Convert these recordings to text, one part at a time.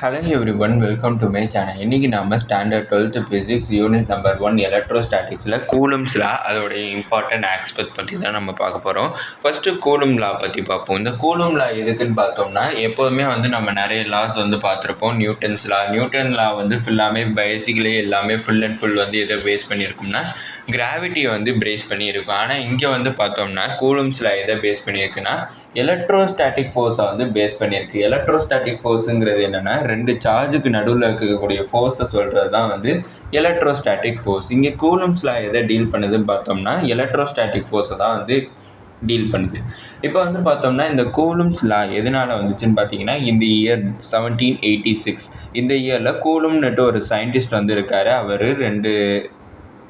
Hello everyone, welcome to my channel. இன்னைக்கு நாம standard 12th physics unit number 1 எலக்ட்ரோஸ்டாட்டிக்ஸில் Coulomb's law அதோடைய important aspect பற்றி தான் நம்ம பார்க்க போகிறோம். ஃபஸ்ட்டு கூலும் லா பற்றி பார்ப்போம். இந்த கூலும் லா எதுக்குன்னு பார்த்தோம்னா, எப்போதுமே நம்ம நிறைய லாஸ் பார்த்துருப்போம். நியூட்டன் லா ஃபுல்லாமே பேசிக்கலி எல்லாமே ஃபுல் அண்ட் ஃபுல் எதை பேஸ் பண்ணியிருக்கும்னா கிராவிட்டியை பேஸ் பண்ணியிருக்கும். ஆனால் இங்கே பார்த்தோம்னா கூலும்ஸ் லா எதை பேஸ் பண்ணியிருக்குன்னா எலக்ட்ரோஸ்டாட்டிக் ஃபோர்ஸை பேஸ் பண்ணியிருக்கு. எலக்ட்ரோஸ்டாட்டிக் ஃபோர்ஸுங்கிறது என்னென்னா ரெண்டு சார்ஜுக்கு நடுவில் இருக்கக்கூடிய ஃபோர்ஸை சொல்கிறது தான் எலக்ட்ரோஸ்டாட்டிக் ஃபோர்ஸ். இங்கே கூலும்ஸ் லா எதை டீல் பண்ணுதுன்னு பார்த்தோம்னா எலக்ட்ரோஸ்டாட்டிக் ஃபோர்ஸை தான் டீல் பண்ணுது. இப்போ பார்த்தோம்னா இந்த கூலும்ஸ் லா எதனால் வந்துச்சுன்னு பார்த்தீங்கன்னா இந்த இயர் 1786 இந்த இயரில் கூலும்னுட்டு ஒரு சயின்டிஸ்ட் இருக்கார். அவர் ரெண்டு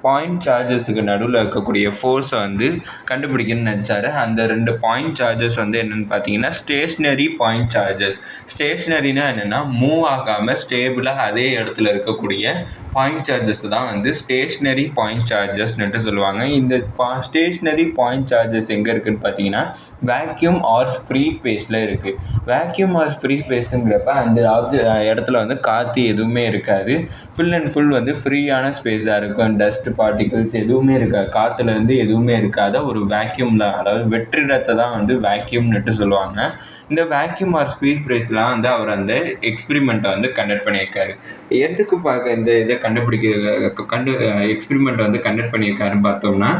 பாயிண்ட் சார்ஜஸுக்கு நடுவில் இருக்கக்கூடிய ஃபோர்ஸை கண்டுபிடிக்கணும்னு நினச்சாரு. அந்த ரெண்டு பாயிண்ட் சார்ஜஸ் என்னென்னு பார்த்தீங்கன்னா ஸ்டேஷ்னரி பாயிண்ட் சார்ஜஸ். ஸ்டேஷ்னரினா என்னென்னா மூவ் ஆகாமல் ஸ்டேபிளாக அதே இடத்துல இருக்கக்கூடிய பாயிண்ட் சார்ஜஸ் தான் ஸ்டேஷ்னரி பாயிண்ட் சார்ஜஸ்ன்னுட்டு சொல்லுவாங்க. இந்த ஸ்டேஷ்னரி பாயிண்ட் சார்ஜஸ் எங்கே இருக்குதுன்னு பார்த்தீங்கன்னா வேக்யூம் ஆர் ஃப்ரீ ஸ்பேஸில் இருக்குது. வேக்யூம் ஆர் ஃப்ரீ ஸ்பேஸுங்கிறப்ப அந்த இடத்துல காற்று எதுவுமே இருக்காது. ஃபுல் அண்ட் ஃபுல் ஃப்ரீயான ஸ்பேஸாக இருக்கும். டஸ்ட் பார்ட்டிகல்ஸ் எதுவுமே இருக்காது. காற்றுலேருந்து எதுவுமே இருக்காத ஒரு வேக்யூமில், அதாவது வெற்றிடத்தை தான் வேக்யூம்னுட்டு சொல்லுவாங்க. இந்த வேக்யூம் ஆர் ஃப்ரீ ஸ்பேஸ்லாம் அவர் அந்த எக்ஸ்பிரிமெண்ட்டை கண்டக்ட் பண்ணியிருக்காரு. எதுக்கு பார்க்க இந்த இதை எக்ஸ்பிரிமெண்ட் கண்டக்ட் பண்ணியிருக்காருன்னு பார்த்தோம்னா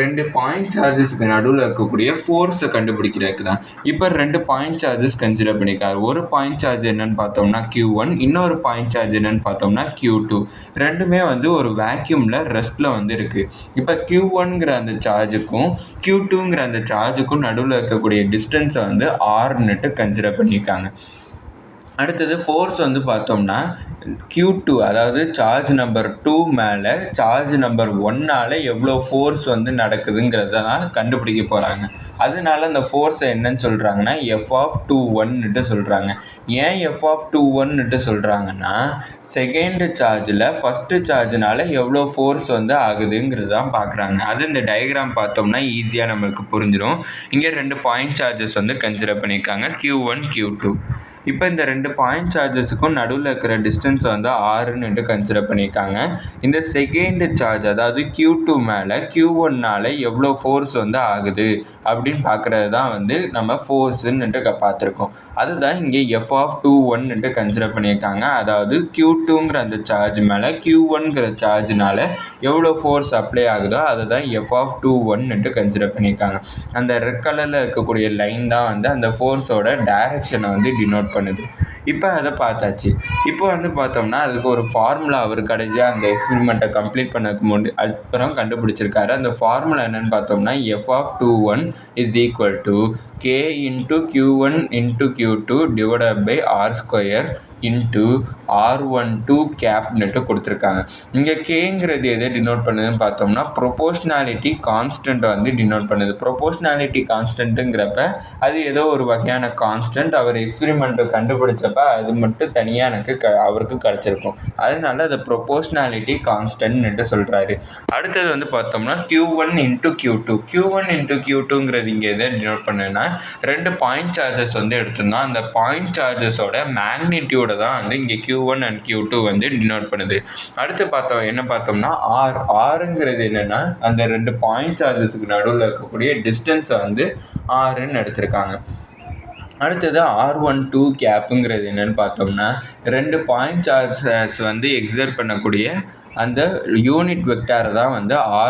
ரெண்டு பாயிண்ட் சார்ஜஸ்க்கு நடுவில் இருக்கக்கூடிய ஃபோர்ஸை கண்டுபிடிக்கிறதுக்கு தான். இப்போ ரெண்டு பாயிண்ட் சார்ஜஸ் கன்சிடர் பண்ணியிருக்காரு. ஒரு பாயிண்ட் சார்ஜ் என்னன்னு பார்த்தோம்னா Q1, இன்னொரு பாயிண்ட் சார்ஜ் என்னன்னு பார்த்தோம்னா Q2. ரெண்டுமே ஒரு வேக்யூமில் ரெஸ்ட்டில் இருக்குது. இப்போ Q1ங்கிற அந்த சார்ஜுக்கும் Q2ங்கிற அந்த சார்ஜுக்கும் நடுவில் இருக்கக்கூடிய டிஸ்டன்ஸை ஆர்ன்னுட்டு கன்சிடர் பண்ணியிருக்காங்க. அடுத்தது ஃபோர்ஸ் பார்த்தோம்னா Q2, அதாவது சார்ஜ் நம்பர் 2 மேலே சார்ஜ் நம்பர் 1ஆல் எவ்வளோ ஃபோர்ஸ் நடக்குதுங்கிறதான் கண்டுபிடிக்க போகிறாங்க. அதனால அந்த ஃபோர்ஸை என்னன்னு சொல்கிறாங்கன்னா F(21)ன்னுட்டு சொல்கிறாங்க. ஏன் F(21)ன்னுட்டு சொல்கிறாங்கன்னா செகண்ட் சார்ஜில் ஃபஸ்ட்டு சார்ஜினால் எவ்வளோ ஃபோர்ஸ் ஆகுதுங்கிறது தான் பார்க்குறாங்க. அது இந்த டயக்ராம் பார்த்தோம்னா ஈஸியாக நம்மளுக்கு புரிஞ்சிடும். இங்கே ரெண்டு பாயிண்ட் சார்ஜஸ் கன்சிடர் பண்ணியிருக்காங்க, Q1, Q2. இப்போ இந்த ரெண்டு பாயிண்ட் சார்ஜஸுக்கும் நடுவில் இருக்கிற டிஸ்டன்ஸை ஆர்ன்னுட்டு கன்சிடர் பண்ணியிருக்காங்க. இந்த செகண்ட் சார்ஜ், அதாவது Q2 மேலே Q1னால் எவ்வளோ ஃபோர்ஸ் ஆகுது அப்படின்னு பார்க்குறது தான் நம்ம ஃபோர்ஸுன்னுட்டு பார்த்துருக்கோம். அதுதான் இங்கே F(21)ன்னுட்டு கன்சிடர் பண்ணியிருக்காங்க. அதாவது Q2ங்கிற அந்த சார்ஜ் மேலே Q1ங்கிற சார்ஜினால் எவ்வளோ ஃபோர்ஸ் அப்ளை ஆகுதோ அதை தான் F(21)ன்னுட்டு கன்சிடர் பண்ணியிருக்காங்க. அந்த ரெட் கலரில் இருக்கக்கூடிய லைன் தான் அந்த ஃபோர்ஸோட டைரக்ஷனை டினோட் பண்ணுது. இப்போ அதை பார்த்தாச்சு. இப்போ பார்த்தோம்னா அதுக்கு ஒரு ஃபார்முலா அவர் கடைசியாக அந்த எக்ஸ்பெரிமெண்ட்டை கம்ப்ளீட் பண்ணக்கு அப்புறம் கண்டுபிடிச்சிருக்காரு. அந்த ஃபார்முலா என்னென்னு பார்த்தோம்னா F(21) = K × Q1 × Q2 / R² R12 கேப்னுட்டு கொடுத்துருக்காங்க. இங்கே கேங்கிறது எதை டினோட் பண்ணுதுன்னு பார்த்தோம்னா ப்ரொபோஷ்னாலிட்டி கான்ஸ்டன்ட் டினோட் பண்ணுது. ப்ரொபோஷ்னாலிட்டி கான்ஸ்டன்ட்டுங்கிறப்ப அது ஏதோ ஒரு வகையான கான்ஸ்டன்ட். அவர் எக்ஸ்பெரிமெண்ட்டை கண்டுபிடிச்சப்ப அது மட்டும் தனியாக அவருக்கு கிடச்சிருக்கும். அதனால அதை ப்ரொபோஷ்னாலிட்டி கான்ஸ்டன்ட்னுட்டு சொல்கிறாரு. அடுத்தது பார்த்தோம்னா Q1 × Q2. Q1 × Q2ங்கிறது இங்கே எதை டினோட் பண்ணுதுன்னா ரெண்டு பாயிண்ட் சார்ஜஸ் எடுத்திருந்தோம். அந்த பாயிண்ட் சார்ஜஸோட மேக்னிடியூட தான் இங்கே Q1 and Q2 டினோட் பண்ணுது. அடுத்து என்ன பார்த்தோம்னா ஆருங்கிறது என்னென்னா அந்த ரெண்டு பாயிண்ட் சார்ஜஸுக்கு நடுவில் இருக்கக்கூடிய டிஸ்டன்ஸை ஆர்ன்னு எடுத்திருக்காங்க. அடுத்தது R12 கேப்புங்கிறது என்னென்னு பார்த்தோம்னா ரெண்டு பாயிண்ட் சார்ஜஸ் எக்ஸர்ட் பண்ணக்கூடிய அந்த யூனிட் வெக்டாரை தான்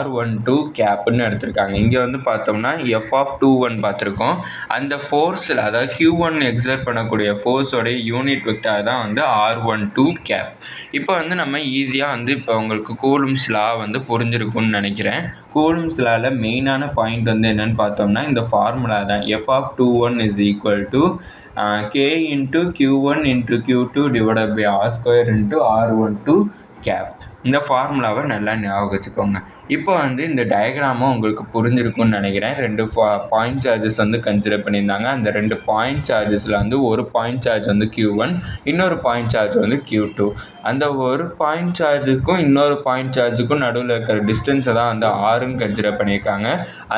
R12 கேப்புன்னு எடுத்திருக்காங்க. இங்கே பார்த்தோம்னா F(21) பார்த்துருக்கோம். அந்த ஃபோர்ஸில், அதாவது Q1 எக்ஸர்ட் பண்ணக்கூடிய ஃபோர்ஸோடைய யூனிட் வெக்டார் தான் R12 கேப். இப்போ நம்ம ஈஸியாக இப்போ உங்களுக்கு கூலும்ஸ் லா புரிஞ்சிருக்கும்னு நினைக்கிறேன். கூலும்ஸ் லாவில் மெயினான பாயிண்ட் என்னென்னு பார்த்தோம்னா இந்த ஃபார்முலா தான். F(21) = K × Q1 × Q2 / R² R12 cap. இந்த ஃபார்முலாவை நல்லா ஞாபகம் வச்சுக்கோங்க. இப்போ வந்து இந்த டயக்ராமும் உங்களுக்கு புரிஞ்சிருக்கும்னு நினைக்கிறேன். 2 பாயிண்ட் சார்ஜஸ் வந்து கன்சிடர் பண்ணியிருந்தாங்க. அந்த 2 பாயிண்ட் சார்ஜஸில் வந்து ஒரு பாயிண்ட் சார்ஜ் வந்து Q1, இன்னொரு பாயிண்ட் சார்ஜ் வந்து Q2. அந்த ஒரு பாயிண்ட் சார்ஜுக்கும் இன்னொரு பாயிண்ட் சார்ஜுக்கும் நடுவில் இருக்கிற டிஸ்டன்ஸை தான் வந்து ஆர்ன்னு கன்சிடர் பண்ணியிருக்காங்க.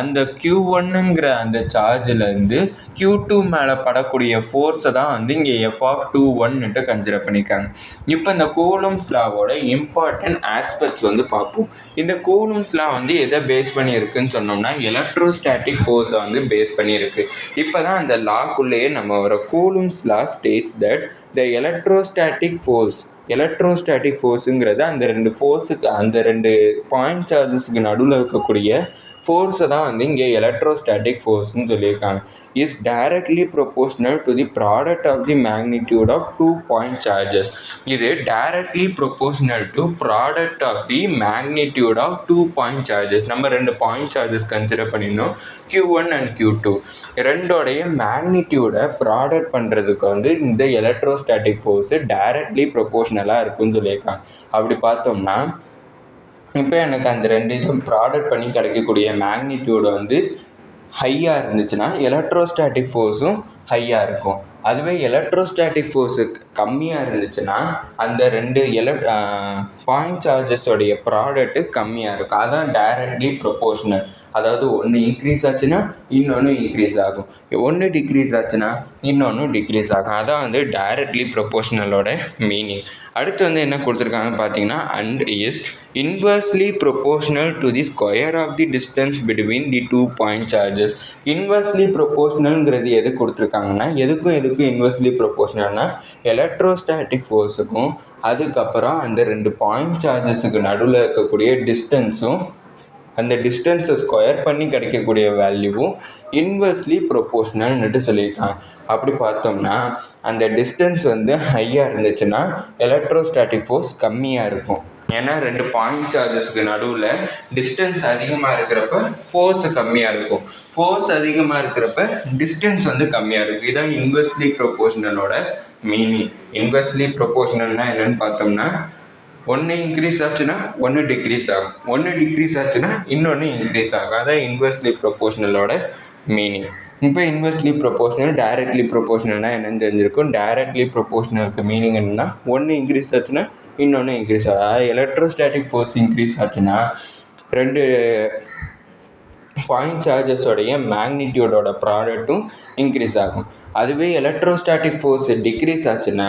அந்த Q1ங்கிற அந்த சார்ஜிலேருந்து Q2 மேலே படக்கூடிய ஃபோர்ஸை தான் வந்து இங்கே F(21) கன்சிடர் பண்ணியிருக்காங்க. இப்போ இந்த கூலம்ஸ் லாவோட இம்பார்ட்டன்ட் ஆஸ்பெக்ட்ஸ் வந்து பார்ப்போம். இந்த கூலம்ஸ் லா வந்து எதை பேஸ் பண்ணியிருக்குன்னு சொன்னோம்னா எலக்ட்ரோஸ்டாட்டிக் ஃபோர்ஸை வந்து பேஸ் பண்ணியிருக்கு. இப்போ தான் அந்த லாக்குள்ளேயே நம்ம வர Coulomb's law states that the electrostatic ஃபோர்ஸுங்கிறது அந்த 2 ஃபோர்ஸுக்கு அந்த 2 பாயிண்ட் சார்ஜஸுக்கு நடுவில் இருக்கக்கூடிய ஃபோர்ஸை தான் வந்து இங்கே எலக்ட்ரோஸ்டாட்டிக் ஃபோர்ஸ்ன்னு சொல்லியிருக்காங்க. Is directly proportional to the product of the magnitude of 2 point charges. இது directly proportional to product of the magnitude of 2 point charges. நம்ம 2 பாயிண்ட் சார்ஜஸ் கன்சிடர் பண்ணியிருந்தோம், Q1 அண்ட் Q2. ரெண்டோடைய மேக்னிடியூடை ப்ராடக்ட் பண்ணுறதுக்கு வந்து இந்த எலக்ட்ரோஸ்டாட்டிக் ஃபோர்ஸு டைரக்ட்லி ப்ரொபோர்ஷனலாக இருக்குன்னு சொல்லியிருக்காங்க. அப்படி பார்த்தோம்னா இப்போ எனக்கு அந்த 2 இதுவும் ப்ராடக்ட் பண்ணி கிடைக்கக்கூடிய மேக்னிடியூடு வந்து ஹையாக இருந்துச்சுன்னா எலக்ட்ரோஸ்டாட்டிக் ஃபோர்ஸும் ஹையாக இருக்கும். அதுவே எலக்ட்ரோஸ்டாட்டிக் ஃபோர்ஸு கம்மியாக இருந்துச்சுன்னா அந்த 2 பாயிண்ட் சார்ஜஸோடைய ப்ராடக்ட்டு கம்மியாக இருக்கும். அதான் டைரக்ட்லி ப்ரொபோர்ஷனல். அதாவது ஒன்று இன்க்ரீஸ் ஆச்சுன்னா இன்னொன்று இன்க்ரீஸ் ஆகும், ஒன்று டிக்ரீஸ் ஆச்சுன்னா இன்னொன்று டிக்ரீஸ் ஆகும். அதான் வந்து டைரக்ட்லி ப்ரொபோர்ஷனலோட மீனிங். அடுத்து வந்து என்ன கொடுத்துருக்காங்கன்னு பார்த்தீங்கன்னா and is inversely proportional to the square of the distance between the 2 point charges. Inversely ப்ரொபோர்ஷனல்ங்கிறது எது கொடுத்துருக்காங்கன்னா எதுக்கும் இன்வெர்ஸ்லி ப்ரொபோர்ஷனல்னா எலக்ட்ரோஸ்டாட்டிக் ஃபோர்ஸுக்கும் அதுக்கப்புறம் அந்த 2 பாயிண்ட் சார்ஜஸுக்கு நடுவில் இருக்கக்கூடிய டிஸ்டன்ஸும் அந்த டிஸ்டன்ஸை ஸ்கொயர் பண்ணி கிடைக்கக்கூடிய வேல்யூவும் இன்வெர்ஸ்லி ப்ரொபோர்ஷனல்னுட்டு சொல்லியிருக்காங்க. அப்படி பார்த்தோம்னா அந்த டிஸ்டன்ஸ் வந்து ஹையாக இருந்துச்சுன்னா எலக்ட்ரோஸ்டாட்டிக் ஃபோர்ஸ் கம்மியாக இருக்கும். ஏன்னா 2 பாயிண்ட் சார்ஜஸ்க்கு நடுவில் டிஸ்டன்ஸ் அதிகமாக இருக்கிறப்ப ஃபோர்ஸ் கம்மியாக இருக்கும், ஃபோர்ஸ் அதிகமாக இருக்கிறப்ப டிஸ்டன்ஸ் வந்து கம்மியாக இருக்கும். இதுதான் இன்வெர்ஸ்லி ப்ரொபோர்ஷனலோட மீனிங். இன்வெர்ஸ்லி ப்ரொபோர்ஷனல்னா என்னென்னு பார்த்தோம்னா ஒன்று இன்க்ரீஸ் ஆச்சுன்னா ஒன்று டிக்ரீஸ் ஆகும், ஒன்று டிக்ரீஸ் ஆச்சுன்னா இன்னொன்று இன்க்ரீஸ் ஆகும். அதான் இன்வெர்ஸ்லி ப்ரொபோர்ஷனலோட மீனிங். இப்போ இன்வெர்ஸ்லி ப்ரொபோர்ஷனல் டைரக்ட்லி ப்ரொபோர்ஷனல்னால் என்னென்னு தெரிஞ்சிருக்கும். டைரக்ட்லி ப்ரொபோர்ஷனலுக்கு மீனிங் என்னென்னா ஒன்று இன்க்ரீஸ் ஆச்சுன்னா இன்னொன்று இன்க்ரீஸ் ஆகும். அதாவது எலக்ட்ரோஸ்டாட்டிக் ஃபோர்ஸ் இன்க்ரீஸ் ஆச்சுன்னா 2 பாயிண்ட் சார்ஜஸோடைய மேக்னிடியூடோட ப்ராடக்ட்டும் இன்க்ரீஸ் ஆகும். அதுவே எலக்ட்ரோஸ்டாட்டிக் ஃபோர்ஸ் டிக்ரீஸ் ஆச்சுன்னா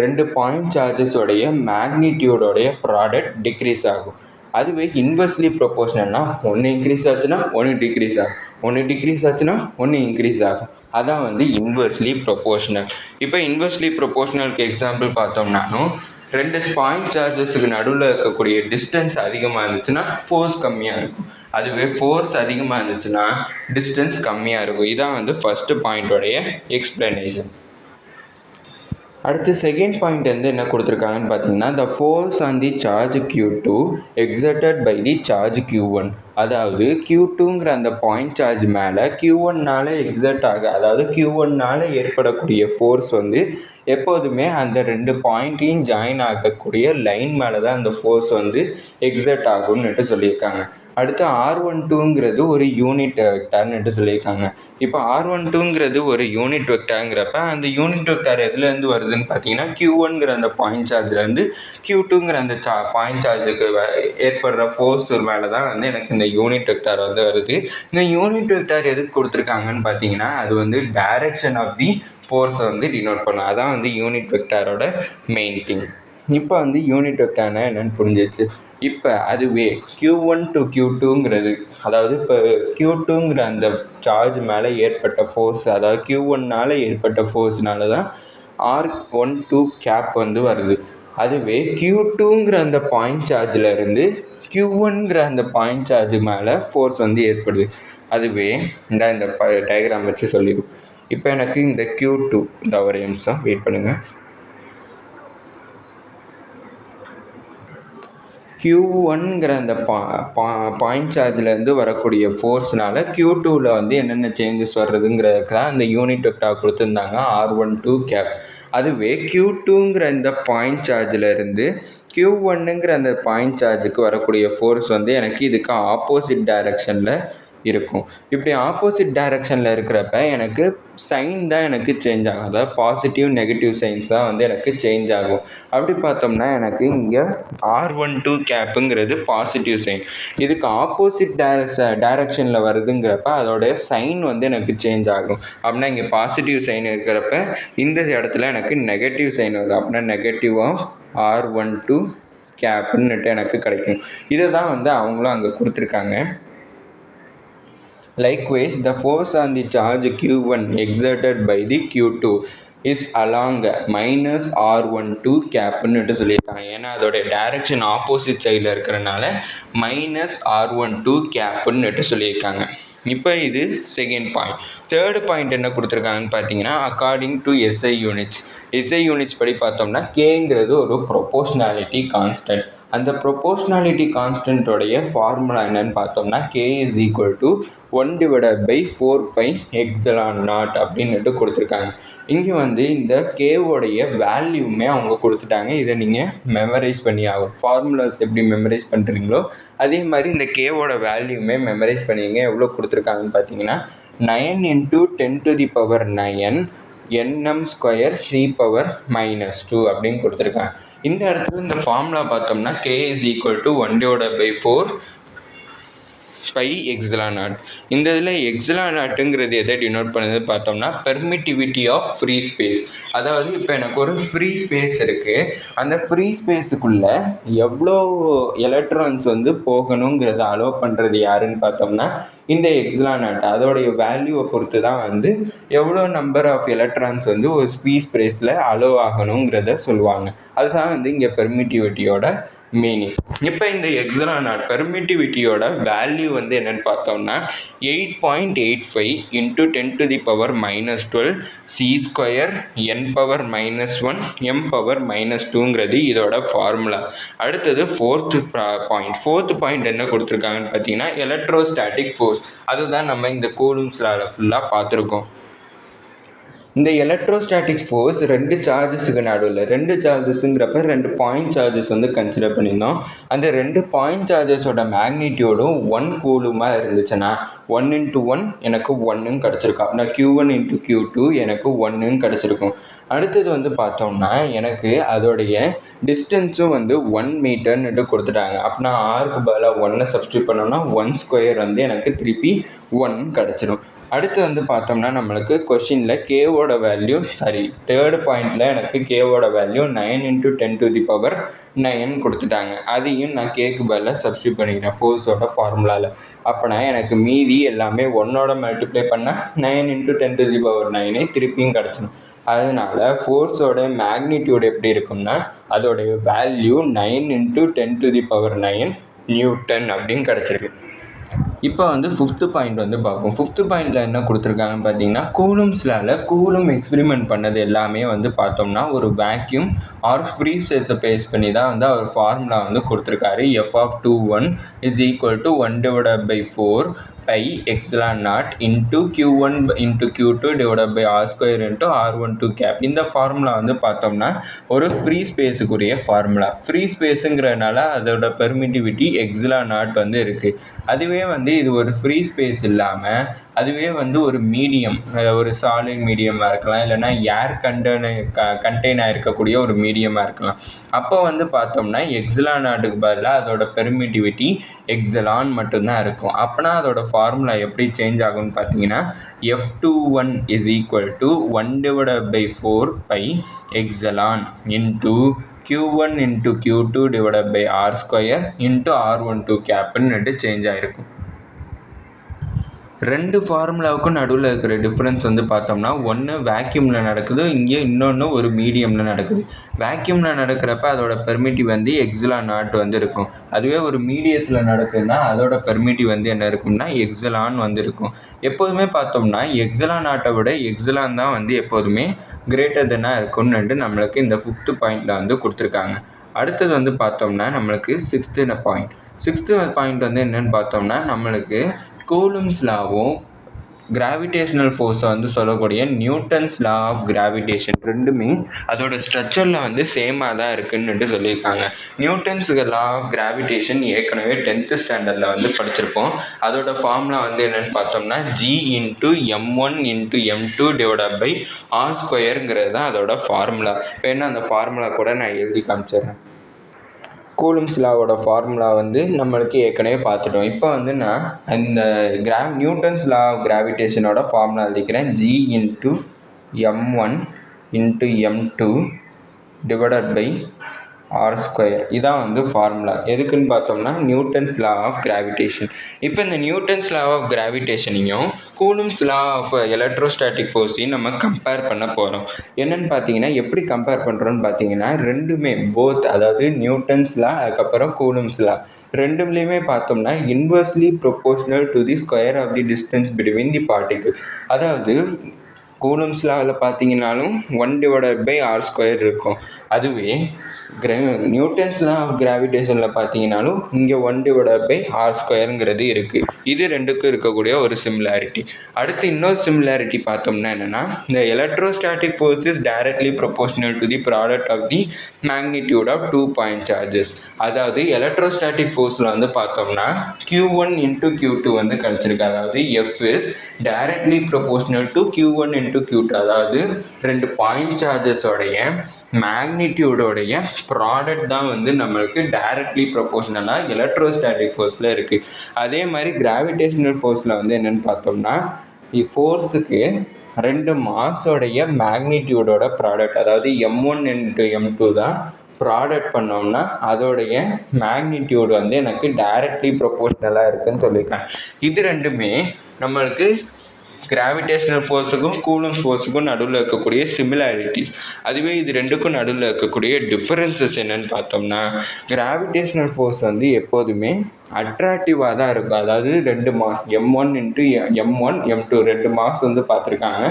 2 பாயிண்ட் சார்ஜஸோடைய மேக்னிடியூடோடைய ப்ராடக்ட் டிக்ரீஸ் ஆகும். அதுவே இன்வெர்ஸ்லி ப்ரொபோர்ஷனல்னா ஒன்று இன்க்ரீஸ் ஆச்சுன்னா ஒன்று டிக்ரீஸ் ஆகும், ஒன்று டிக்ரீஸ் ஆச்சுன்னா ஒன்று இன்க்ரீஸ் ஆகும். அதான் வந்து இன்வெர்ஸ்லி ப்ரொபோர்ஷனல். இப்போ இன்வெர்ஸ்லி ப்ரொபோர்ஷனலுக்கு எக்ஸாம்பிள் பார்த்தோம்னாலும் 2 பாயிண்ட் சார்ஜஸுக்கு நடுவில் இருக்கக்கூடிய டிஸ்டன்ஸ் அதிகமாக இருந்துச்சுன்னா ஃபோர்ஸ் கம்மியாக இருக்கும், அதுவே ஃபோர்ஸ் அதிகமாக இருந்துச்சுன்னா டிஸ்டன்ஸ் கம்மியாக இருக்கும். இதான் வந்து ஃபஸ்ட்டு பாயிண்டோடைய எக்ஸ்ப்ளனேஷன். அடுத்து செகண்ட் பாயிண்ட் வந்து என்ன கொடுத்துருக்காங்கன்னு பார்த்தீங்கன்னா the force on the charge Q2 exerted by the charge Q1. அதாவது Q2ங்கிற அந்த பாயிண்ட் சார்ஜ் மேலே Q1னால் எக்ஸர்ட் அதாவது Q1னால் ஏற்படக்கூடிய ஃபோர்ஸ் வந்து எப்போதுமே அந்த 2 பாயிண்ட்டையும் ஜாயின் ஆகக்கூடிய லைன் மேலே தான் அந்த ஃபோர்ஸ் வந்து எக்ஸர்ட் ஆகும்னுட்டு சொல்லியிருக்காங்க. அடுத்து R12ங்கிறது ஒரு யூனிட் வெக்டார்னுட்டு சொல்லியிருக்காங்க. இப்போ R12ங்கிறது ஒரு யூனிட் வெக்டாருங்கிறப்ப அந்த யூனிட் வெக்டார் எதுலேருந்து வருதுன்னு பார்த்தீங்கன்னா Q1ங்கிற அந்த பாயிண்ட் சார்ஜ்லேருந்து Q2ங்கிற அந்த பாயிண்ட் சார்ஜுக்கு ஏற்படுற ஃபோர்ஸ் மேலே தான் வந்து எனக்கு இந்த யூனிட் வெக்டார் வந்து வருது. இந்த யூனிட் வெக்டார் எதுக்கு கொடுத்துருக்காங்கன்னு பார்த்தீங்கன்னா அது வந்து டைரக்ஷன் ஆஃப் தி ஃபோர்ஸை வந்து டினோட் பண்ணும். அதான் வந்து யூனிட் வெக்டாரோட மெயின் திங். இப்போ வந்து யூனிட் வெக்டார்னா என்னென்னு புரிஞ்சிச்சு. இப்போ அதுவே Q1 to Q2ங்கிறது அதாவது இப்போ Q2ங்கிற அந்த சார்ஜ் மேலே ஏற்பட்ட ஃபோர்ஸ், அதாவது Q1னால் ஏற்பட்ட ஃபோர்ஸ்னால தான் R12 கேப் வந்து வருது. அதுவே Q2ங்கிற அந்த பாயிண்ட் சார்ஜில் இருந்து Q1ங்கிற அந்த பாயிண்ட் சார்ஜ் மேலே ஃபோர்ஸ் வந்து ஏற்படுது. அதுவே இந்த டயக்ராம் வச்சு சொல்லிடும். இப்போ எனக்கு இந்த Q2 இந்த ஒரு நிமிஷம் வெயிட் பண்ணுங்கள். Q1ங்கிற அந்த பாயிண்ட் சார்ஜ்லேருந்து வரக்கூடிய ஃபோர்ஸ்னால Q2வில் வந்து என்னென்ன சேஞ்சஸ் வர்றதுங்கிறதுக்கு தான் அந்த யூனிட் வெக்டார் கொடுத்துருந்தாங்க R12 கேப். அதுவே Q2ங்கிற இந்த பாயிண்ட் சார்ஜில் Q1ங்கிற அந்த பாயிண்ட் சார்ஜுக்கு வரக்கூடிய ஃபோர்ஸ் வந்து எனக்கு இதுக்கு ஆப்போசிட் டைரக்ஷனில் இருக்கும். இப்படி ஆப்போசிட் டைரக்ஷனில் இருக்கிறப்ப எனக்கு சைன் தான் எனக்கு சேஞ்ச் ஆகும். அதாவது பாசிட்டிவ் நெகட்டிவ் சைன்ஸ் தான் வந்து எனக்கு சேஞ்ச் ஆகும். அப்படி பார்த்தோம்னா எனக்கு இங்கே R12 கேப்புங்கிறது பாசிட்டிவ் சைன். இதுக்கு ஆப்போசிட் டைரக்ஷனில் வருதுங்கிறப்ப அதோடைய சைன் வந்து எனக்கு சேஞ்ச் ஆகும். அப்படின்னா இங்கே பாசிட்டிவ் சைன் இருக்கிறப்ப இந்த இடத்துல எனக்கு நெகட்டிவ் சைன் வரும். அப்படின்னா நெகட்டிவ் ஆஃப் R12 கேப்புன்னுட்டு எனக்கு கிடைக்கும். இதை தான் வந்து அவங்களும் அங்கே கொடுத்துருக்காங்க. Likewise, the force on the charge Q1 exerted by the Q2 is along minus R12 கேப்னுட்டு சொல்லியிருக்காங்க. ஏன்னா அதோடைய டைரக்ஷன் ஆப்போசிட் சைடில் இருக்கிறனால மைனஸ் R12 கேப்னுட்டு சொல்லியிருக்காங்க. இப்போ இது செகண்ட் பாயிண்ட். தேர்டு பாயிண்ட் என்ன கொடுத்துருக்காங்கன்னு பார்த்தீங்கன்னா, according to SI units. SI units படி பார்த்தோம்னா கேங்கிறது ஒரு ப்ரொபோஷ்னாலிட்டி கான்ஸ்டன்ட். அந்த ப்ரொபோஷ்னாலிட்டி கான்ஸ்டன்ட்டோடைய ஃபார்முலா என்னன்னு பார்த்தோம்னா K is equal to 1/4πε0 அப்படின்னுட்டு கொடுத்துருக்காங்க. இங்கே வந்து இந்த கேவோடைய வேல்யூமே அவங்க கொடுத்துட்டாங்க. இதை நீங்கள் மெமரைஸ் பண்ணி ஆகும். ஃபார்முலாஸ் எப்படி மெமரைஸ் பண்ணுறீங்களோ அதே மாதிரி இந்த கேவோட வேல்யூமே மெமரைஸ் பண்ணிங்க. எவ்வளோ கொடுத்துருக்காங்கன்னு பார்த்தீங்கன்னா 9 × 10⁻9 nm² c⁻−2 அப்படின்னு கொடுத்துருக்காங்க. இந்த இடத்துல இந்த ஃபார்முலா பார்த்தோம்னா K is equal to 1/4πε0. இந்த இதில் ε0ங்கிறது எதை டினோட் பண்ணுது பார்த்தோம்னா பெர்மிட்டிவிட்டி ஆஃப் ஃப்ரீ ஸ்பேஸ். அதாவது இப்போ எனக்கு ஒரு ஃப்ரீ ஸ்பேஸ் இருக்குது. அந்த ஃப்ரீ ஸ்பேஸுக்குள்ளே எவ்வளோ எலக்ட்ரான்ஸ் வந்து போகணுங்கிறத அலோவ் பண்ணுறது யாருன்னு பார்த்தோம்னா இந்த ε0. அதோடைய வேல்யூவை பொறுத்து தான் வந்து எவ்வளோ நம்பர் ஆஃப் எலக்ட்ரான்ஸ் வந்து ஒரு ஃப்ரீ ஸ்பேஸில் அலோவ் ஆகணுங்கிறத சொல்லுவாங்க. அதுதான் வந்து இங்கே பெர்மிட்டிவிட்டியோட மீனிங். இப்போ இந்த ε0 பெர்மிட்டிவிட்டியோட வேல்யூ வந்து என்னென்னு பார்த்தோம்னா 8.85 × 10⁻−12 c² n⁻−1 m⁻−2ங்கிறது இதோட ஃபார்முலா. அடுத்தது ஃபோர்த்து பாயிண்ட் என்ன கொடுத்துருக்காங்கன்னு பார்த்தீங்கன்னா எலக்ட்ரோஸ்டாட்டிக் ஃபோர்ஸ். அதுதான் நம்ம இந்த கூலும்ஸ் லால ஃபுல்லாக பார்த்துருக்கோம். இந்த எலக்ட்ரோஸ்டாட்டிக் ஃபோர்ஸ் ரெண்டு சார்ஜஸுக்கு நடுவில், ரெண்டு சார்ஜஸுங்கிறப்ப ரெண்டு பாயிண்ட் சார்ஜஸ் வந்து கன்சிடர் பண்ணியிருந்தோம். அந்த ரெண்டு பாயிண்ட் சார்ஜஸோட மேக்னிடியூடும் 1 கூலுமாக இருந்துச்சுன்னா 1 × 1 எனக்கு 1ன்னு கிடச்சிருக்கும். அப்படின்னா Q1 × Q2 எனக்கு 1ன்னு கிடச்சிருக்கும். அடுத்தது வந்து பார்த்தோம்னா எனக்கு அதோடைய டிஸ்டன்ஸும் வந்து 1 மீட்டர்னுட்டு கொடுத்துட்டாங்க. அப்படின்னா ஆருக்கு பதிலாக 1 சப்ஸ்டியூட் பண்ணோம்னா 1² வந்து எனக்கு திருப்பி 1 கிடச்சிரும். அடுத்து வந்து பார்த்தோம்னா நம்மளுக்கு கொஷினில் கேவோட வேல்யூ தேர்டு பாயிண்டில் எனக்கு கேவோட வேல்யூ 9 × 10⁻9 கொடுத்துட்டாங்க. அதையும் நான் கேக்கு பதிலாக சப்ஸ்டியூட் பண்ணிக்கிறேன் ஃபோர்ஸோட ஃபார்முலாவில். அப்போனா எனக்கு மீதி எல்லாமே 1ஓட மல்டிப்ளை பண்ணால் 9 × 10⁻9 திருப்பியும் கிடச்சிடும். அதனால் ஃபோர்ஸோட மேக்னிடியூட் எப்படி இருக்கும்னா அதோடைய வேல்யூ 9 × 10⁻9 நியூட்டன் அப்படின்னு கிடச்சிருக்கு. இப்போ வந்து ஃபிஃப்த்து பாயிண்ட் வந்து பார்ப்போம். ஃபிஃப்த்து பாயிண்டில் என்ன கொடுத்துருக்காங்கன்னு பார்த்தீங்கன்னா கூலும்ஸ்லால கூலும் எக்ஸ்பெரிமெண்ட் பண்ணது எல்லாமே வந்து பார்த்தோம்னா ஒரு வேக்யூம் ஆர் ஃப்ரீ ஸ்பேஸை பேஸ் பண்ணி தான் வந்து அவர் ஃபார்முலா வந்து கொடுத்துருக்காரு. F(21) is equal to 1/4πε0 into Q1 into Q2 divided by R² into R12 cap. இந்த ஃபார்முலா வந்து பார்த்தோம்னா ஒரு ஃப்ரீ ஸ்பேஸுக்குரிய ஃபார்முலா. ஃப்ரீ ஸ்பேஸுங்கிறதுனால அதோட பெர்மிட்டிவிட்டி ε0 வந்து இருக்குது. அதுவே வந்து இது ஒரு ஃப்ரீ ஸ்பேஸ் இல்லாமல் அதுவே வந்து ஒரு மீடியம், ஒரு சாலிட் மீடியமாக இருக்கலாம், இல்லைனா ஏர் கண்டெய்னாக இருக்கக்கூடிய ஒரு மீடியமாக இருக்கலாம். அப்போ வந்து பார்த்தோம்னா ε0க்கு பதிலாக அதோட பெர்மிட்டிவிட்டி எக்ஸலான் மட்டும்தான் இருக்கும். அப்போனா அதோட ஃபார்முலா எப்படி சேஞ்ச் ஆகும்னு பார்த்தீங்கன்னா F(21) is equal to 1/4πε into Q1 into Q2 divided by R² into R12 கேப்னுட்டு சேஞ்ச் ஆகிருக்கும். ரெண்டு ஃபார்முலாவுக்கும் நடுவில் இருக்கிற டிஃப்ரென்ஸ் வந்து பார்த்தோம்னா ஒன்று வேக்யூமில் நடக்குது, இங்கே இன்னொன்று ஒரு மீடியமில் நடக்குது. வேக்யூமில் நடக்கிறப்ப அதோட பெர்மிட்டிவ் வந்து ε0 வந்து இருக்கும். அதுவே ஒரு மீடியத்தில் நடக்குதுன்னா அதோட பெர்மிட்டிவ் வந்து என்ன இருக்கும்னா எக்ஸலான் வந்து இருக்கும். எப்போதுமே பார்த்தோம்னா ε0 விட எக்ஸலான் தான் வந்து எப்போதுமே கிரேட்டர் தென்னாக இருக்கும்னுட்டு நம்மளுக்கு இந்த ஃபிஃப்த்து பாயிண்டில் வந்து கொடுத்துருக்காங்க. அடுத்தது வந்து பார்த்தோம்னா நம்மளுக்கு சிக்ஸ்த்து பாயிண்ட் வந்து என்னென்னு பார்த்தோம்னா நம்மளுக்கு கூலும்ஸ் லாவும் கிராவிடேஷனல் ஃபோர்ஸை வந்து சொல்லக்கூடிய நியூட்டன்ஸ் லா ஆஃப் கிராவிடேஷன் ரெண்டுமே அதோட ஸ்ட்ரக்சரில் வந்து சேமாக தான் இருக்குன்னுட்டு சொல்லியிருக்காங்க. நியூட்டன்ஸ் லா ஆஃப் கிராவிடேஷன் ஏற்கனவே 10th ஸ்டாண்டர்டில் வந்து படிச்சிருப்போம். அதோட ஃபார்முலா வந்து என்னென்னு பார்த்தோம்னா G × M1 × M2 / R² தான் அதோட ஃபார்முலா. வேணா அந்த ஃபார்முலா கூட நான் எழுதி காமிச்சிடுறேன். கூலும்ஸ் லாவோட ஃபார்முலா வந்து நம்மளுக்கு ஏற்கனவே பார்த்துட்டோம். இப்போ வந்து நான் இந்த நியூட்டன்ஸ் லா ஆஃப் கிராவிடேஷனோட ஃபார்முலா எழுதிக்கிறேன். G × M1 × M2 / R². இதான் வந்து ஃபார்முலா. எதுக்குன்னு பார்த்தோம்னா நியூட்டன்ஸ் லா ஆஃப் கிராவிடேஷன். இப்போ இந்த நியூட்டன்ஸ் லா ஆஃப் கிராவிடேஷனையும் கூலும்ஸ் லா ஆஃப் எலக்ட்ரோஸ்டாட்டிக் ஃபோர்ஸையும் நம்ம கம்பேர் பண்ண போகிறோம். என்னென்னு பார்த்தீங்கன்னா எப்படி கம்பேர் பண்ணுறோன்னு பார்த்தீங்கன்னா ரெண்டுமே அதாவது நியூட்டன்ஸ் லா அதுக்கப்புறம் கூலும்ஸ் லா ரெண்டுலேயுமே பார்த்தோம்னா inversely proportional to the square of the distance between the particle. அதாவது கூலும்ஸ் லாவில் பார்த்தீங்கன்னாலும் 1/R² இருக்கும். அதுவே நியூட்டன்ஸ் லா ஆஃப் கிராவிடேஷனில் பார்த்தீங்கன்னாலும் இங்கே 1/R² இருக்குது. இது ரெண்டுக்கும் இருக்கக்கூடிய ஒரு சிமிலாரிட்டி. அடுத்து இன்னொரு சிமிலாரிட்டி பார்த்தோம்னா என்னென்னா இந்த electrostatic force is directly proportional to the product of the magnitude of 2 point charges. அதாவது எலக்ட்ரோஸ்டாட்டிக் ஃபோர்ஸில் வந்து பார்த்தோம்னா Q1 × Q2 வந்து கிடச்சிருக்கு. அதாவது F is directly proportional to Q1 × Q2. அதாவது 2 பாயிண்ட் சார்ஜஸோடைய மேக்னிடியூடோடைய ப்ராடக்ட் தான் வந்து நம்மளுக்கு டைரக்ட்லி ப்ரொபோர்ஷனலாக எலக்ட்ரோஸ்டாட்டிக் ஃபோர்ஸில் இருக்குது. அதே மாதிரி கிராவிடேஷனல் ஃபோர்ஸில் வந்து என்னென்னு பார்த்தோம்னா ஃபோர்ஸுக்கு 2 மாஸோடைய மேக்னிடியூடோட ப்ராடக்ட் அதாவது M1 × M2 தான் ப்ராடக்ட் பண்ணோம்னா அதோடைய மேக்னிடியூட் வந்து எனக்கு டைரக்ட்லி ப்ரொபோர்ஷனலாக இருக்குதுன்னு சொல்லியிருக்கேன். இது ரெண்டுமே நம்மளுக்கு கிராவிடேஷனல் ஃபோர்ஸுக்கும் கூலும்ஸ் ஃபோர்ஸுக்கும் நடுவில் இருக்கக்கூடிய சிமிலாரிட்டிஸ். அதுவே இது ரெண்டுக்கும் நடுவில் இருக்கக்கூடிய டிஃபரன்சஸ் என்னென்னு பார்த்தோம்னா கிராவிடேஷனல் ஃபோர்ஸ் வந்து எப்போதுமே அட்ராக்டிவாக தான் இருக்கும். அதாவது 2 mass M1 × M1 M2 2 mass வந்து பார்த்துருக்காங்க.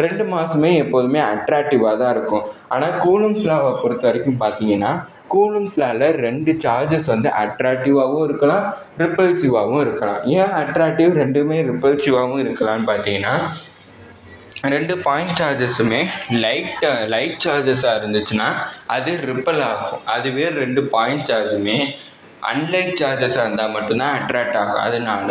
2 மாஸுமே எப்போதுமே அட்ராக்டிவாக தான் இருக்கும். ஆனால் கூலும்ஸ் லாவை பொறுத்த வரைக்கும் பார்த்தீங்கன்னா கூலும்ஸ் லாவில் 2 சார்ஜஸ் வந்து அட்ராக்டிவாகவும் இருக்கலாம் ரிப்பல்சிவாகவும் இருக்கலாம். ஏன் அட்ராக்டிவ் ரெண்டுமே ரிப்பல்சிவாகவும் இருக்கலாம்னு பார்த்தீங்கன்னா 2 பாயிண்ட் சார்ஜஸுமே லைட் சார்ஜஸாக இருந்துச்சுன்னா அது ரிப்பல் ஆகும். அதுவே 2 பாயிண்ட் சார்ஜுமே அன்லைட் சார்ஜஸாக இருந்தால் மட்டும்தான் அட்ராக்ட் ஆகும். அதனால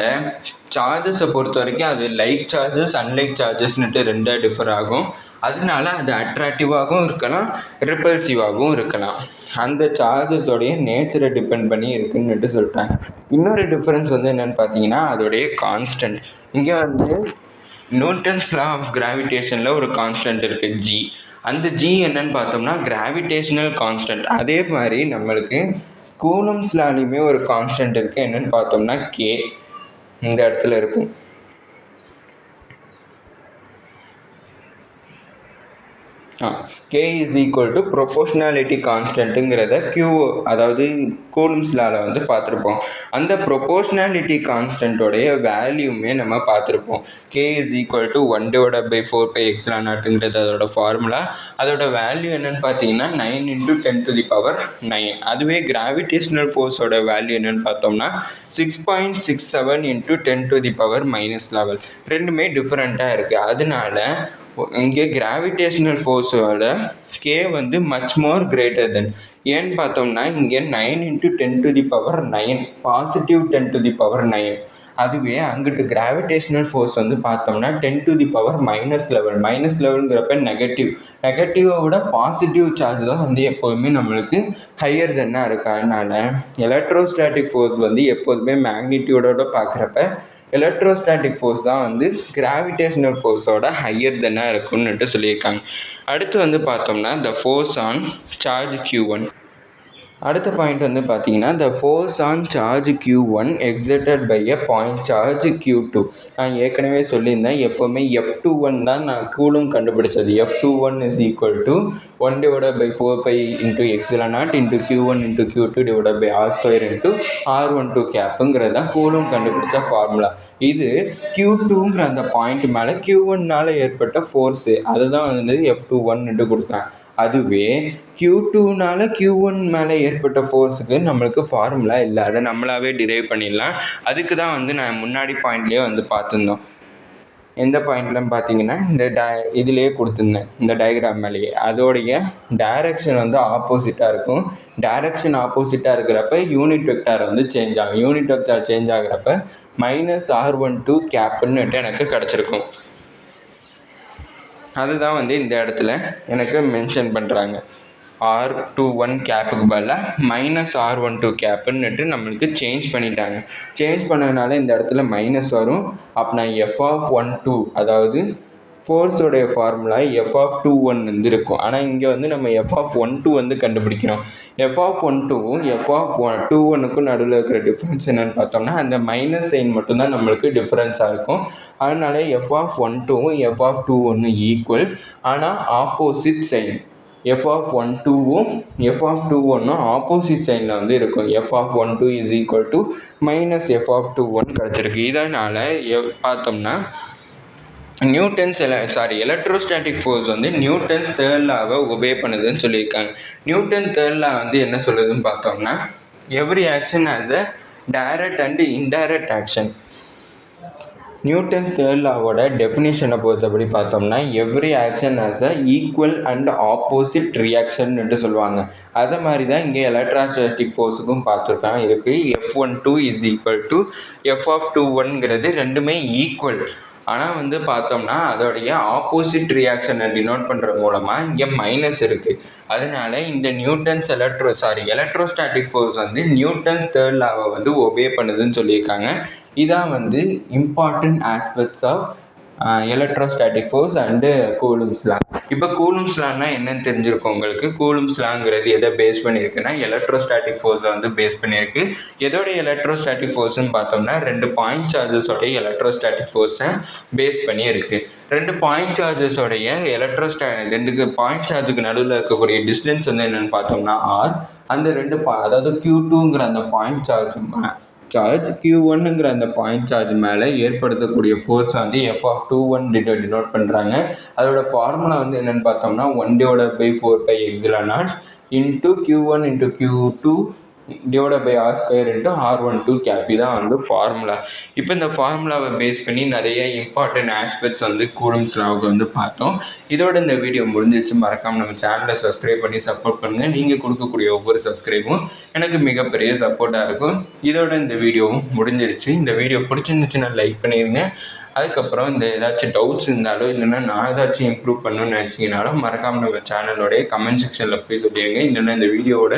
சார்ஜஸை பொறுத்த வரைக்கும் அது லைட் சார்ஜஸ் அன்லைட் சார்ஜஸ்ன்னுட்டு 2 டிஃபர் ஆகும். அதனால அது அட்ராக்டிவாகவும் இருக்கலாம் ரிப்பல்சிவாகவும் இருக்கலாம். அந்த சார்ஜஸோடைய நேச்சரை டிபெண்ட் பண்ணி இருக்குன்னுட்டு சொல்லிட்டாங்க. இன்னொரு டிஃபரன்ஸ் வந்து என்னென்னு பார்த்தீங்கன்னா அதோடைய கான்ஸ்டன்ட். இங்கே வந்து நியூட்டன்ஸ் லா ஆஃப் கிராவிடேஷனில் ஒரு கான்ஸ்டன்ட் இருக்குது G. அந்த G என்னன்னு பார்த்தோம்னா கிராவிடேஷனல் கான்ஸ்டன்ட். அதே மாதிரி நம்மளுக்கு கூலும்ஸ் லாலையுமே ஒரு கான்ஸ்டன்ட் இருக்குது. என்னென்னு பார்த்தோம்னா K இந்த இடத்துல இருக்கும். K is equal to proportionality கான்ஸ்டன்ட்டுங்கிறத அதாவது கூலும்ஸ் லாவில் வந்து பார்த்துருப்போம். அந்த ப்ரொபோர்ஷனாலிட்டி கான்ஸ்டன்ட்டோடைய வேல்யூமே நம்ம பார்த்துருப்போம். K is equal to 1/4πε0 அதோட ஃபார்முலா. அதோட வேல்யூ என்னென்னு பார்த்தீங்கன்னா 9 × 10⁹. அதுவே கிராவிடேஷனல் ஃபோர்ஸோட வேல்யூ என்னென்னு பார்த்தோம்னா 6.67 × 10⁻⁻11. ரெண்டுமே டிஃப்ரெண்ட்டாக இருக்குது. அதனால இங்கே கிராவிடேஷனல் ஃபோர்ஸோட K வந்து மச் மோர் கிரேட்டர் தென். ஏன்னு பார்த்தோம்னா இங்கே 9 × 10⁹ பாசிட்டிவ் 10⁻⁹. அதுவே அங்கிட்டு கிராவிடேஷனல் ஃபோர்ஸ் வந்து பார்த்தோம்னா 10⁻⁻11. -11ங்கிறப்ப நெகட்டிவை விட பாசிட்டிவ் சார்ஜ் தான் வந்து எப்போதுமே நம்மளுக்கு ஹையர் தென்னாக இருக்குது. அதனால் எலக்ட்ரோஸ்டாட்டிக் ஃபோர்ஸ் வந்து எப்போதுமே மேக்னிடியூடோட பார்க்குறப்ப எலக்ட்ரோஸ்டாட்டிக் ஃபோர்ஸ் தான் வந்து கிராவிடேஷனல் ஃபோர்ஸோட ஹையர் தென்னாக இருக்குன்னுட்டு சொல்லியிருக்காங்க. அடுத்து வந்து பார்த்தோம்னா த ஃபோர்ஸ் ஆன் சார்ஜ் Q1. அடுத்த பாயிண்ட் வந்து பார்த்தீங்கன்னா the force on charge Q1 exerted by a point charge Q2. நான் ஏற்கனவே சொல்லியிருந்தேன் எப்போவுமே F21 தான் நான் கூலும் கண்டுபிடிச்சது. F21 is equal to 1/4πε0 × Q1 × Q2 / R² R12 கேப்புங்கிறது தான் கூலும் கண்டுபிடிச்ச ஃபார்முலா. இது Q2ங்கிற அந்த பாயிண்ட் மேலே Q1னால் ஏற்பட்ட ஃபோர்ஸு அதுதான் வந்து F21 கொடுக்குறேன். அதுவே Q2னால் Q1 மேலே ஏற்பட்ட ஃபோர்ஸுக்கு நம்மளுக்கு ஃபார்முலா இல்லை, அதை நம்மளாவே டிரைவ் பண்ணிடலாம். அதுக்கு தான் வந்து நான் முன்னாடி பாயிண்ட்லேயே வந்து பார்த்துருந்தோம். எந்த பாயிண்ட்லன்னு பார்த்தீங்கன்னா இந்த இதுலேயே கொடுத்துருந்தேன், இந்த டயக்ராம் மேலேயே. அதோடைய டைரக்ஷன் வந்து ஆப்போசிட்டாக இருக்கும். டைரக்ஷன் ஆப்போசிட்டாக இருக்கிறப்ப யூனிட் வெக்டார் வந்து சேஞ்ச் ஆகும். யூனிட் வெக்டார் சேஞ்ச் ஆகிறப்ப -r12 கேப்புன்னுட்டு எனக்கு கிடச்சிருக்கும். அதுதான் வந்து இந்த இடத்துல எனக்கு மென்ஷன் பண்ணுறாங்க. R21 கேப்புக்கு பதிலாக -R12 கேப்புன்னுட்டு நம்மளுக்கு சேஞ்ச் பண்ணிட்டாங்க. சேஞ்ச் பண்ணதுனால இந்த இடத்துல மைனஸ் வரும். அப்போ நான் F(12) அதாவது ஃபோர்ஸோடைய ஃபார்முலா F(21) வந்து இருக்கும். ஆனால் இங்கே வந்து நம்ம F(12) வந்து கண்டுபிடிக்கிறோம். F(12)வும் F(21)க்கும் நடுவில் இருக்கிற டிஃப்ரென்ஸ் என்னென்னு பார்த்தோம்னா அந்த மைனஸ் சைன் மட்டும்தான் நம்மளுக்கு டிஃப்ரென்ஸாக இருக்கும். அதனால F(12)வும் F(21) ஈக்குவல், ஆனால் ஆப்போசிட் சைன். F(12)வும் F(21)ம் ஆப்போசிட் சைனில் வந்து இருக்கும். F(12) is equal to -F(21) கிடச்சிருக்கு. இதனால் பார்த்தோம்னா எலக்ட்ரோஸ்டாட்டிக் ஃபோர்ஸ் வந்து நியூட்டன்ஸ் தேர்ட் லாவை ஒபே பண்ணுதுன்னு சொல்லியிருக்காங்க. நியூட்டன் தேர்ட் லா வந்து என்ன சொல்லுதுன்னு பார்த்தோம்னா every action has a direct and indirect action. Newton's third லாவோட டெஃபினிஷனை பொறுத்தபடி பார்த்தோம்னா every action has a equal and opposite reaction சொல்லுவாங்க. அதை மாதிரி தான் இங்கே எலக்ட்ரோஸ்டாட்டிக் ஃபோர்ஸுக்கும் பார்த்துருக்காங்க இருக்குது. F(12) இஸ் ஈக்குவல் டு F(21)ங்கிறது ரெண்டுமே ஈக்குவல். ஆனால் வந்து பார்த்தோம்னா அதோடைய ஆப்போசிட் ரியாக்ஷனை டினோட் பண்ணுற மூலமாக இங்கே மைனஸ் இருக்குது. அதனால இந்த எலக்ட்ரோஸ்டாட்டிக் ஃபோர்ஸ் வந்து நியூட்டன்ஸ் தேர்ட் லாவை வந்து ஒபே பண்ணுதுன்னு சொல்லியிருக்காங்க. இதான் வந்து important aspects of electrostatic force and Coulomb's law. இப்போ கூலும்ஸ் லான்னா என்னன்னு தெரிஞ்சிருக்கும் உங்களுக்கு. கூலும்ஸ் லாங்கிறது எதை பேஸ் பண்ணியிருக்குன்னா எலக்ட்ரோஸ்டாட்டிக் ஃபோர்ஸை வந்து பேஸ் பண்ணியிருக்கு. எதோடைய எலக்ட்ரோஸ்டாட்டிக் ஃபோர்ஸ்ன்னு பார்த்தோம்னா 2 பாயிண்ட் சார்ஜஸோடைய எலக்ட்ரோஸ்டாட்டிக் ஃபோர்ஸை பேஸ் பண்ணி இருக்குது. 2 பாயிண்ட் சார்ஜஸோடைய 2 பாயிண்ட் சார்ஜுக்கு நடுவில் இருக்கக்கூடிய டிஸ்டன்ஸ் வந்து என்னென்னு பார்த்தோம்னா R. அந்த அதாவது Q2ங்கிற அந்த பாயிண்ட் சார்ஜ் Q1ங்கிற அந்த பாயிண்ட் சார்ஜ் மேலே ஏற்படுத்தக்கூடிய ஃபோர்ஸ் வந்து F(21) டினோட் பண்ணுறாங்க. அதோட ஃபார்முலா வந்து என்னென்னு பார்த்தோம்னா 1/4πε0 into Q1 into Q2 divided by R² into R12 cap. தான் வந்து ஃபார்முலா. இப்போ இந்த ஃபார்முலாவை பேஸ் பண்ணி நிறைய இம்பார்ட்டன்ட் ஆஸ்பெக்ட்ஸ் வந்து கூலும்ஸ் லாவுக்கு வந்து பார்த்தோம். இதோட இந்த வீடியோ முடிஞ்சிச்சு. மறக்காமல் நம்ம சேனலை சப்ஸ்கிரைப் பண்ணி சப்போர்ட் பண்ணுங்கள். நீங்கள் கொடுக்கக்கூடிய ஒவ்வொரு சப்ஸ்கிரைபும் எனக்கு மிகப்பெரிய சப்போர்ட்டாக இருக்கும். இதோட இந்த வீடியோவும் முடிஞ்சிருச்சு. இந்த வீடியோ பிடிச்சிருந்துச்சுன்னா லைக் பண்ணிடுங்க. அதுக்கப்புறம் இந்த ஏதாச்சும் டவுட்ஸ் இருந்தாலோ இல்லைன்னா நான் ஏதாச்சும் இம்ப்ரூவ் பண்ணணும்னு நினச்சிங்கனாலும் மறக்காமல் நம்ம சேனலோடைய கமெண்ட் செக்ஷனில் போய் சொல்லிடுங்க. இல்லைன்னா இந்த வீடியோவோட